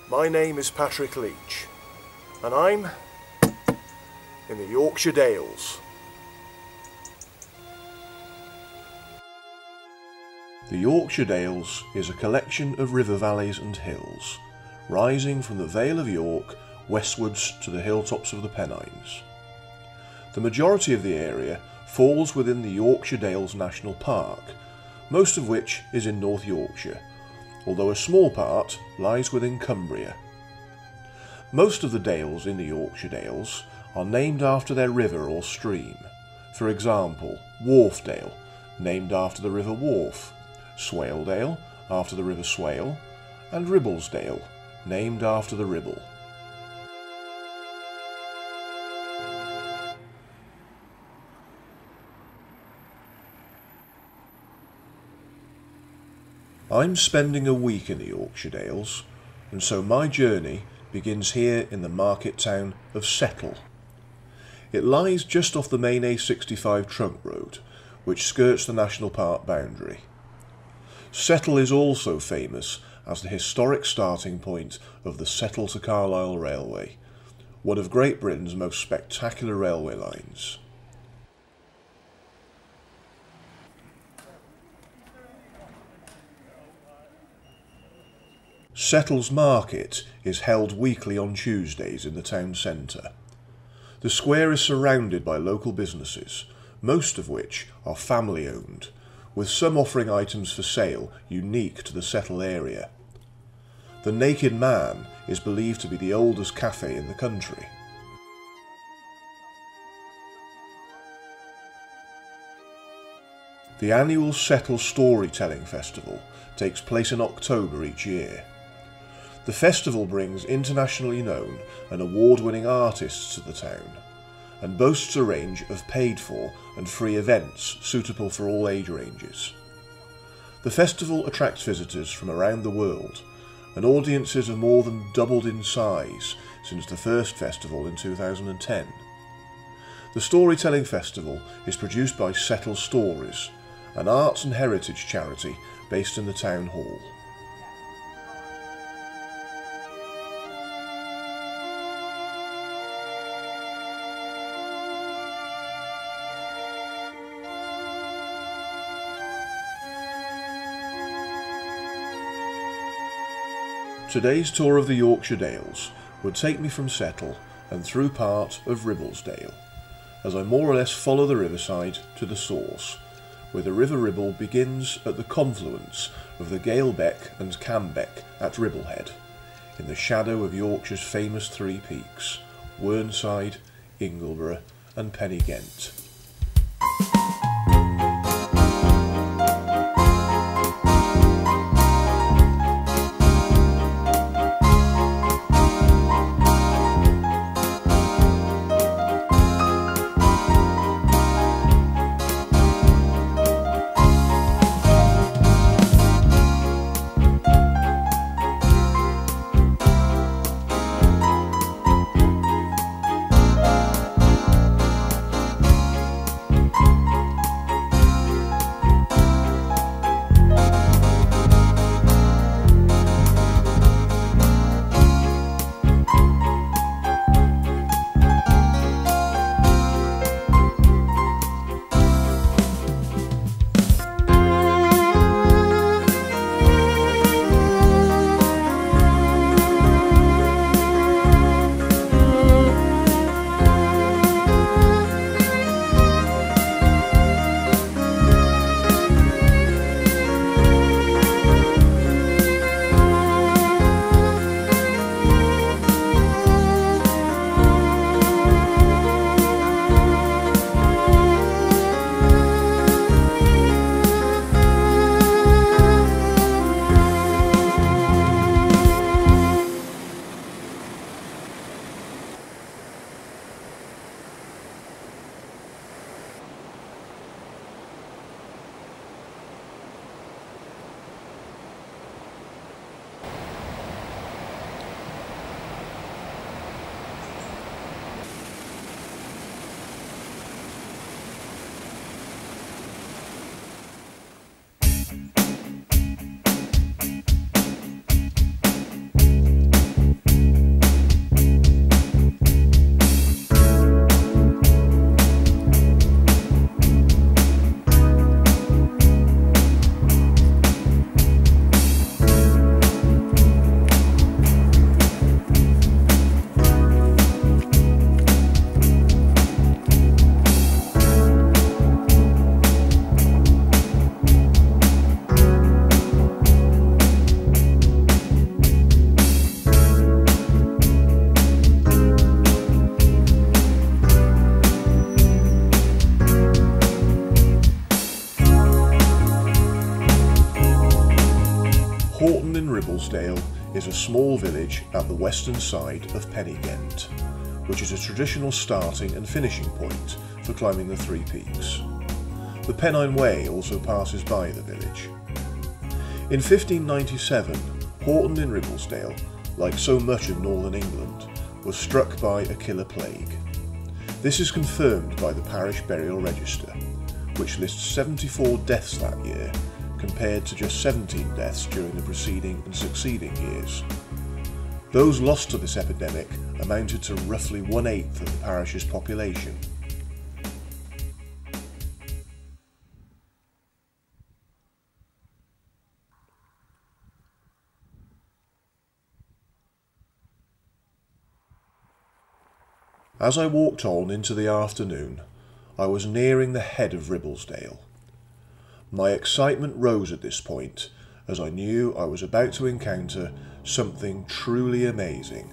My name is Patrick Leach, and I'm in the Yorkshire Dales. The Yorkshire Dales is a collection of river valleys and hills, rising from the Vale of York westwards to the hilltops of the Pennines. The majority of the area falls within the Yorkshire Dales National Park, most of which is in North Yorkshire, although a small part lies within Cumbria. Most of the dales in the Yorkshire Dales are named after their river or stream. For example, Wharfdale, named after the River Wharfe, Swaledale, after the River Swale, and Ribblesdale, named after the Ribble. I'm spending a week in the Yorkshire Dales, and so my journey begins here in the market town of Settle. It lies just off the main A65 trunk road, which skirts the national park boundary. Settle is also famous as the historic starting point of the Settle-Carlisle Railway, one of Great Britain's most spectacular railway lines. Settle's market is held weekly on Tuesdays in the town centre. The square is surrounded by local businesses, most of which are family owned, with some offering items for sale unique to the Settle area. The Naked Man is believed to be the oldest cafe in the country. The annual Settle Storytelling Festival takes place in October each year. The festival brings internationally known and award-winning artists to the town, and boasts a range of paid-for and free events suitable for all age ranges. The festival attracts visitors from around the world, and audiences have more than doubled in size since the first festival in 2010. The Storytelling Festival is produced by Settle Stories, an arts and heritage charity based in the town hall. Today's tour of the Yorkshire Dales would take me from Settle and through part of Ribblesdale, as I more or less follow the riverside to the source, where the River Ribble begins at the confluence of the Galebeck and Cambeck at Ribblehead, in the shadow of Yorkshire's famous three peaks, Whernside, Ingleborough and Pen-y-Ghent. Horton-in-Ribblesdale is a small village at the western side of Pen-y-Ghent, which is a traditional starting and finishing point for climbing the three peaks. The Pennine Way also passes by the village. In 1597, Horton-in-Ribblesdale, like so much of northern England, was struck by a killer plague. This is confirmed by the parish burial register, which lists 74 deaths that year, compared to just 17 deaths during the preceding and succeeding years. Those lost to this epidemic amounted to roughly 1/8 of the parish's population. As I walked on into the afternoon, I was nearing the head of Ribblesdale. My excitement rose at this point, as I knew I was about to encounter something truly amazing.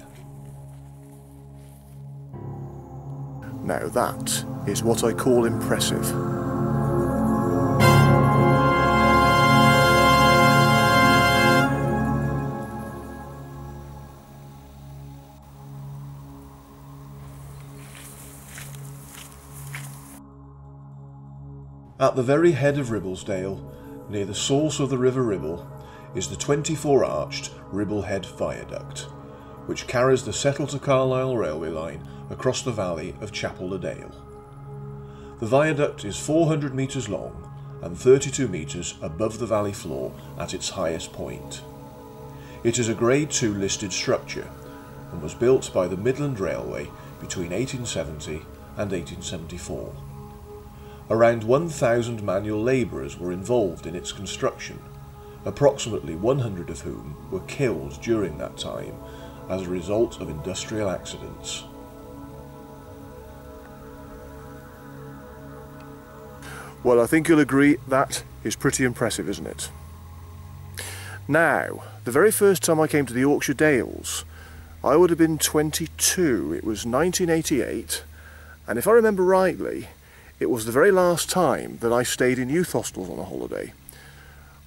Now that is what I call impressive. At the very head of Ribblesdale, near the source of the River Ribble, is the 24-arched Ribblehead Viaduct, which carries the Settle-Carlisle railway line across the valley of Chapel-le-Dale. The viaduct is 400 metres long and 32 metres above the valley floor at its highest point. It is a Grade 2 listed structure and was built by the Midland Railway between 1870 and 1874. Around 1,000 manual labourers were involved in its construction, approximately 100 of whom were killed during that time as a result of industrial accidents. Well, I think you'll agree that is pretty impressive, isn't it? Now, the very first time I came to the Yorkshire Dales, I would have been 22. It was 1988, and if I remember rightly, it was the very last time that I stayed in youth hostels on a holiday.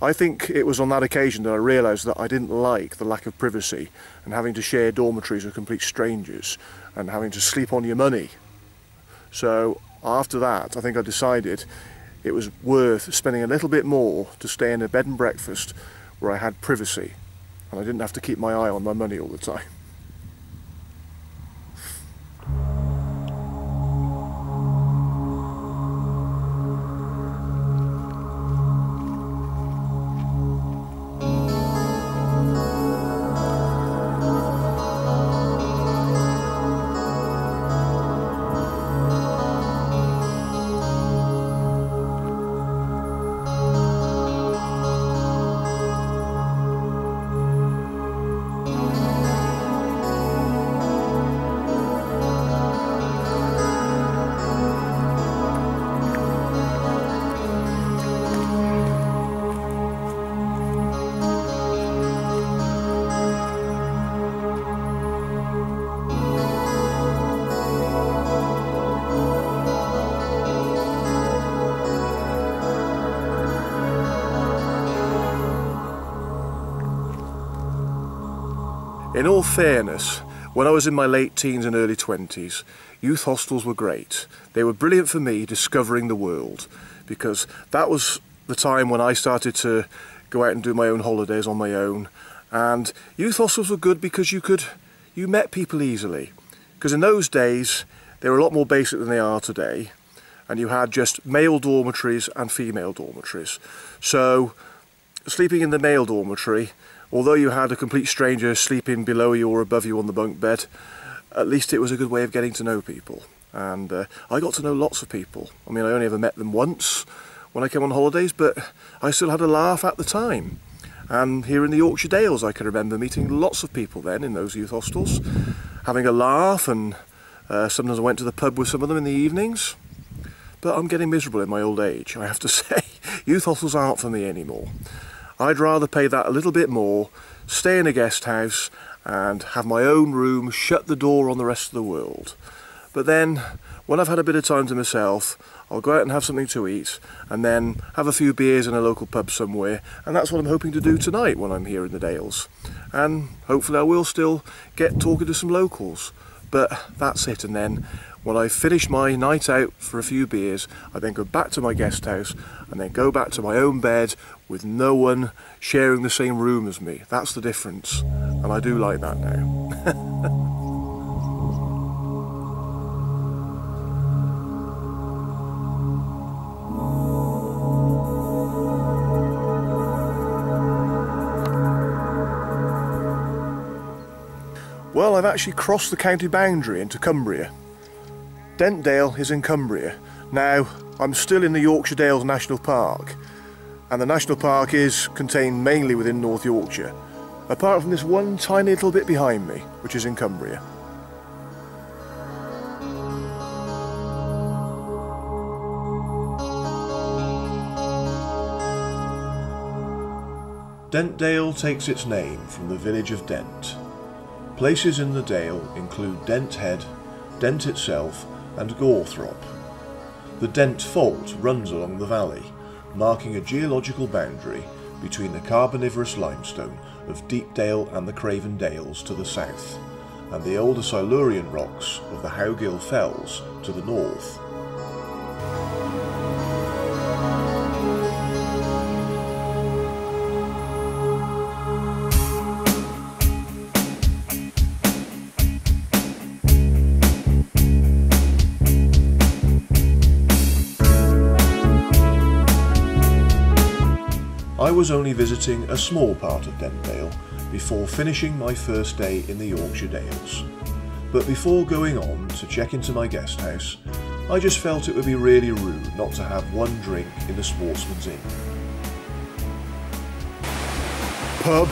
I think it was on that occasion that I realised that I didn't like the lack of privacy and having to share dormitories with complete strangers and having to sleep on your money. So after that, I think I decided it was worth spending a little bit more to stay in a bed and breakfast where I had privacy and I didn't have to keep my eye on my money all the time. In all fairness, when I was in my late teens and early 20s, youth hostels were great. They were brilliant for me discovering the world, because that was the time when I started to go out and do my own holidays on my own. And youth hostels were good because you met people easily. Because in those days, they were a lot more basic than they are today. And you had just male dormitories and female dormitories. So, sleeping in the male dormitory, although you had a complete stranger sleeping below you or above you on the bunk bed, at least it was a good way of getting to know people. And I got to know lots of people. I mean, I only ever met them once when I came on holidays, but I still had a laugh at the time. And here in the Yorkshire Dales, I can remember meeting lots of people then in those youth hostels, having a laugh, and sometimes I went to the pub with some of them in the evenings. But I'm getting miserable in my old age, I have to say. Youth hostels aren't for me anymore. I'd rather pay that a little bit more, stay in a guest house and have my own room, shut the door on the rest of the world. But then, when I've had a bit of time to myself, I'll go out and have something to eat, and then have a few beers in a local pub somewhere, and that's what I'm hoping to do tonight when I'm here in the Dales. And hopefully I will still get talking to some locals. But that's it, and then when I finish my night out for a few beers, I then go back to my guest house and then go back to my own bed with no one sharing the same room as me. That's the difference, and I do like that now. Well, I've actually crossed the county boundary into Cumbria. Dentdale is in Cumbria. Now, I'm still in the Yorkshire Dales National Park, and the National Park is contained mainly within North Yorkshire, apart from this one tiny little bit behind me, which is in Cumbria. Dentdale takes its name from the village of Dent. Places in the Dale include Denthead, Dent itself and Gorthrop. The Dent Fault runs along the valley, marking a geological boundary between the Carboniferous limestone of Deepdale and the Craven Dales to the south, and the older Silurian rocks of the Howgill Fells to the north. I was only visiting a small part of Dentdale before finishing my first day in the Yorkshire Dales. But before going on to check into my guest house, I just felt it would be really rude not to have one drink in the Sportsman's Inn. Pub